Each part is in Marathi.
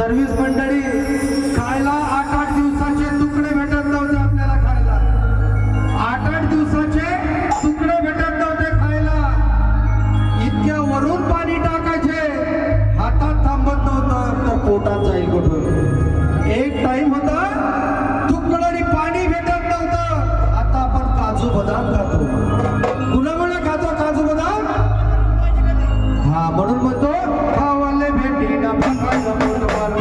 सर्व्हिस मंडळी खायला 8-8 दिवसाचे तुकडे भेटत नव्हते आपल्याला खायला. 8-8 दिवसाचे तुकडे भेटत नव्हते खायला. इतक्या वरून पाणी टाकायचे, हातात थांबत नव्हतं तर पोटात जाईल कुठून. एक टाइम होता तुकडे पाणी भेटत नव्हतं. आता आपण काजू बदाम खातो. कुणामुळे खातो काजू बदाम? हा, म्हणून म्हणतो खावाले भेटी ना फकायला पोटभर.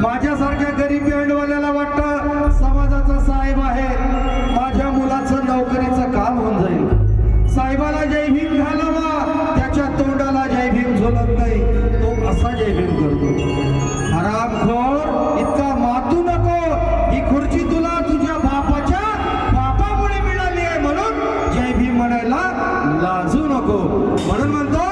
माझ्यासारख्या गरीब बँडवाल्याला वाटतं समाजाचा साहेब आहे, माझ्या मुलाचं नोकरीचं काम होऊन जाईल. साहेबाला जय भीम घालावा, त्याच्या तोंडाला जय भीम झोलत नाही, तो असा जय भीम करतो. हरामखोर, इतका मातू नको. ही खुर्ची तुला तुझ्या बापामुळे मिळाली आहे म्हणून जय भीम म्हणायला लाजू नको. म्हणून म्हणतो